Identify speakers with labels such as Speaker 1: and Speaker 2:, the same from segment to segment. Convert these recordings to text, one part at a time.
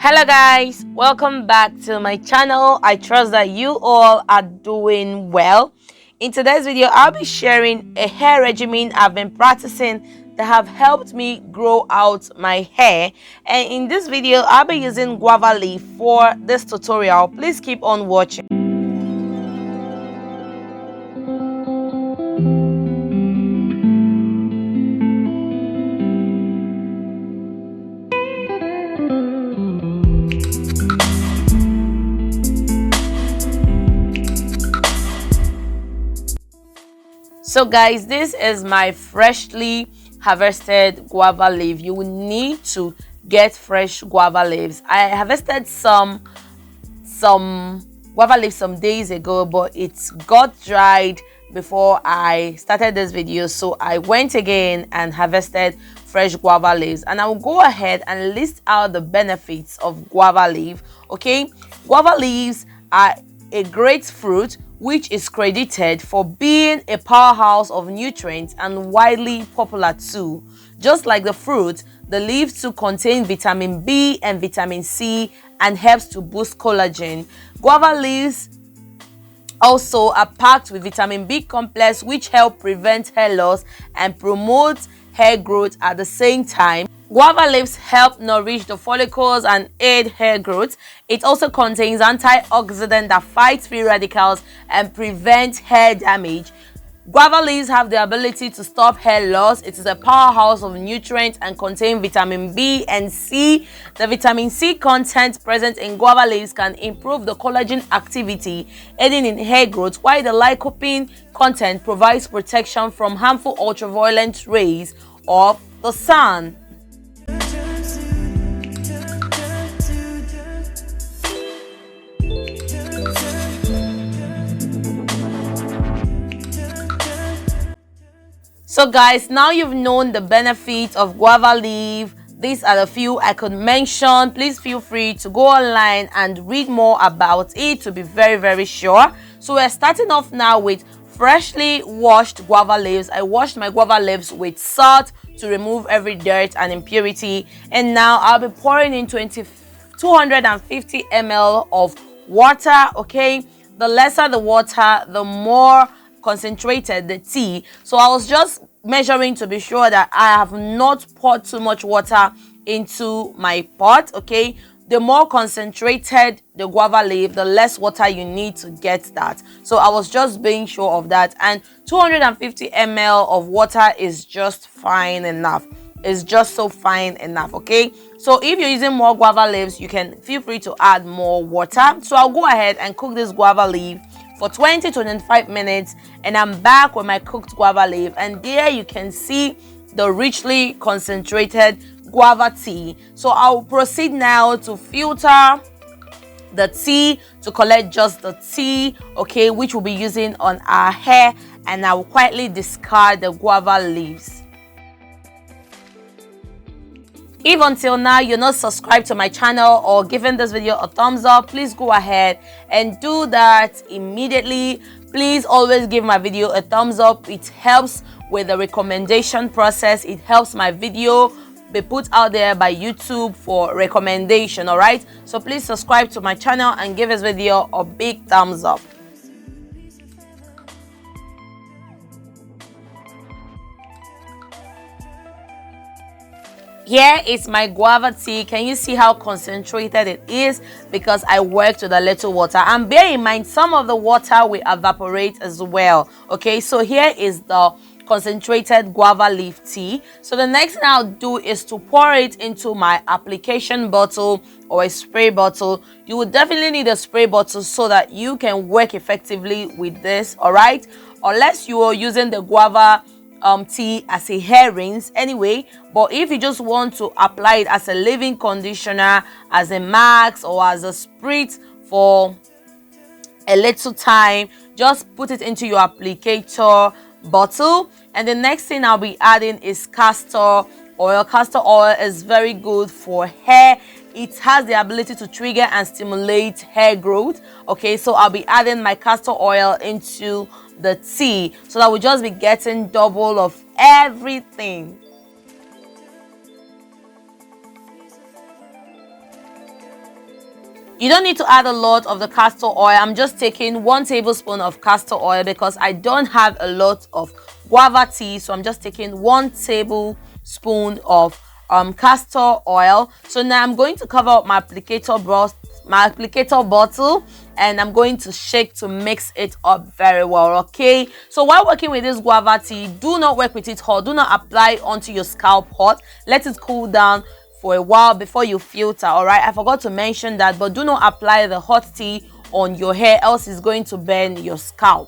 Speaker 1: Hello guys, welcome back to my channel. I trust that you all are doing well. In today's video, I'll be sharing a hair regimen I've been practicing that have helped me grow out my hair. And in this video, I'll be using guava leaf for this tutorial. Please keep on watching. So guys, this is my freshly harvested guava leaf. You will need to get fresh guava leaves. I harvested some guava leaves some days ago, but it got dried before I started this video, so I went again and harvested fresh guava leaves, and I will go ahead and list out the benefits of guava leaf. Okay, guava leaves are a great fruit which is credited for being a powerhouse of nutrients and widely popular too. Just like the fruit, the leaves too contain vitamin B and vitamin C and helps to boost collagen. Guava leaves also are packed with vitamin B complex, which help prevent hair loss and promote hair growth at the same time. Guava leaves help nourish the follicles and aid hair growth. It also contains antioxidant that fights free radicals and prevents hair damage. Guava leaves have the ability to stop hair loss. It is a powerhouse of nutrients and contain vitamin B and C. The vitamin C content present in guava leaves can improve the collagen activity, aiding in hair growth, while the lycopene content provides protection from harmful ultraviolet rays of the sun. So guys, now you've known the benefits of guava leaf. These are the few I could mention. Please feel free to go online and read more about it to be very sure. So we're starting off now with freshly washed guava leaves. I washed my guava leaves with salt to remove every dirt and impurity. And now I'll be pouring in 250 ml of water. Okay, the lesser the water, the more concentrated the tea. So I was just measuring to be sure that I have not poured too much water into my pot. Okay, the more concentrated the guava leaf, the less water you need to get that. So I was just being sure of that, and 250 ml of water is just fine enough. It's just so fine enough. Okay, so if you're using more guava leaves, you can feel free to add more water. So I'll go ahead and cook this guava leaf for 20 to 25 minutes, and I'm back with my cooked guava leaf, and there you can see the richly concentrated guava tea. So I'll proceed now to filter the tea to collect just the tea, okay, which we'll be using on our hair, and I will quietly discard the guava leaves. If until now you're not subscribed to my channel or given this video a thumbs up, please go ahead and do that immediately. Please always give my video a thumbs up. It helps with the recommendation process. It helps my video be put out there by YouTube for recommendation. All right, so please subscribe to my channel and give this video a big thumbs up. Here is my guava tea. Can you see how concentrated it is? Because I worked with a little water, and bear in mind some of the water will evaporate as well. Okay, so here is the concentrated guava leaf tea. So the next thing I'll do is to pour it into my application bottle or a spray bottle. You will definitely need a spray bottle so that you can work effectively with this. All right, unless you are using the guava tea as a hair rinse anyway. But if you just want to apply it as a leave-in conditioner, as a mask, or as a spritz for a little time, just put it into your applicator bottle. And the next thing I'll be adding is castor oil. Castor oil is very good for hair. It has the ability to trigger and stimulate hair growth. Okay, so I'll be adding my castor oil into the tea so that we'll just be getting double of everything. You don't need to add a lot of the castor oil. I'm just taking 1 tablespoon of castor oil because I don't have a lot of guava tea, so I'm just taking 1 tablespoon of castor oil. So now I'm going to cover up my applicator bottle, and I'm going to shake to mix it up very well. Okay, so while working with this guava tea, do not work with it hot. Do not apply onto your scalp hot. Let it cool down for a while before you filter. All right, I forgot to mention that, but do not apply the hot tea on your hair, else it's going to burn your scalp.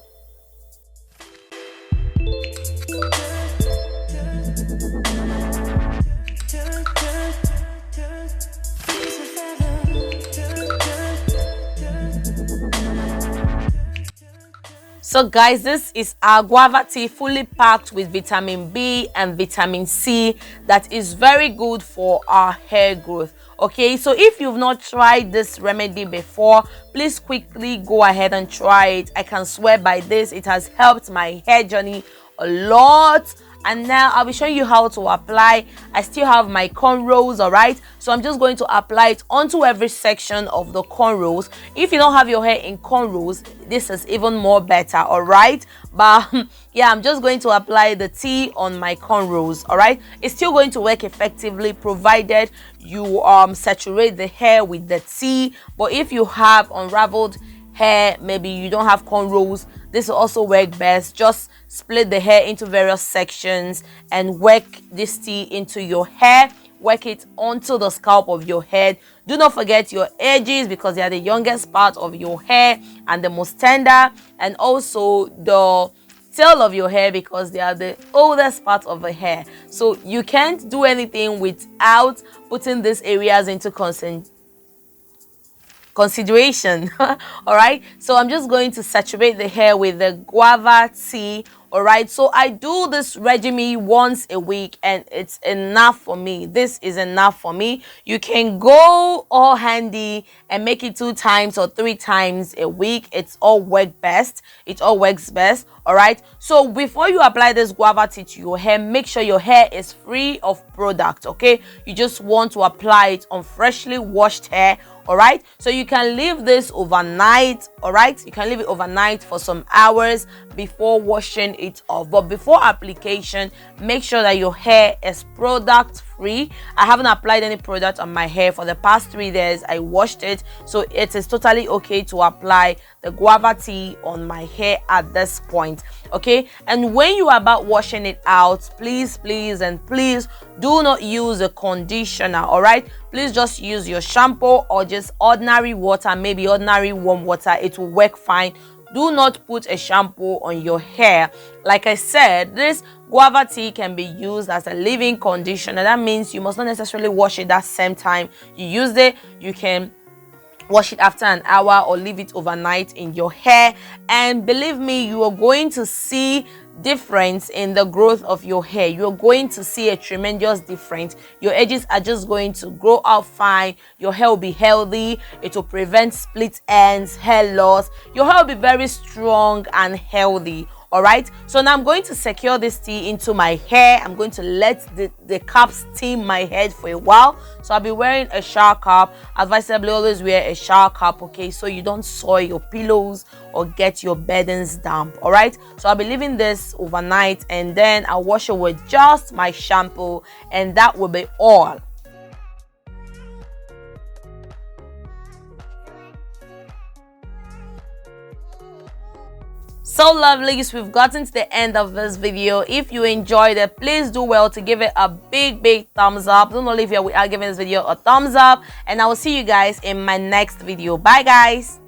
Speaker 1: So guys, this is our guava tea fully packed with vitamin B and vitamin C that is very good for our hair growth. Okay, so if you've not tried this remedy before, please quickly go ahead and try it. I can swear by this, it has helped my hair journey a lot. And now I'll be showing you how to apply. I still have my cornrows, all right? So I'm just going to apply it onto every section of the cornrows. If you don't have your hair in cornrows, this is even more better, all right? But yeah, I'm just going to apply the tea on my cornrows, all right? It's still going to work effectively provided you saturate the hair with the tea. But if you have unraveled hair, maybe you don't have cornrows, this will also work best. Just split the hair into various sections and work this tea into your hair. Work it onto the scalp of your head. Do not forget your edges because they are the youngest part of your hair and the most tender, and also the tail of your hair because they are the oldest part of the hair. So you can't do anything without putting these areas into consideration. All right, so I'm just going to saturate the hair with the guava tea. All right, so I do this regimen once a week and it's enough for me. This is enough for me. You can go all handy and make it 2 times or 3 times a week. It's all work best. It all works best. All right, so before you apply this guava tea to your hair, make sure your hair is free of product. Okay, you just want to apply it on freshly washed hair. All right, so you can leave this overnight. All right, you can leave it overnight for some hours before washing it off. But before application, make sure that your hair is product free. I haven't applied any product on my hair for the past 3 days. I washed it, so it is totally okay to apply the guava tea on my hair at this point. Okay, and when you are about washing it out, please do not use a conditioner. All right, please just use your shampoo or just ordinary water, maybe ordinary warm water. It will work fine. Do not put a shampoo on your hair. Like I said, this guava tea can be used as a leave-in conditioner. That means you must not necessarily wash it that same time you used it. You can wash it after an hour or leave it overnight in your hair, and believe me, you are going to see difference in the growth of your hair. You're going to see a tremendous difference. Your edges are just going to grow out fine. Your hair will be healthy. It will prevent split ends, hair loss. Your hair will be very strong and healthy. All right, so now I'm going to secure this tea into my hair. I'm going to let the cap steam my head for a while. So I'll be wearing a shower cap. Advisably, always wear a shower cap, okay, so you don't soil your pillows or get your beddings damp. All right, so I'll be leaving this overnight, and then I'll wash it with just my shampoo, and that will be all. So lovelies, we've gotten to the end of this video. If you enjoyed it, please do well to give it a big thumbs up. Don't know if you are giving this video a thumbs up, and I will see you guys in my next video. Bye guys.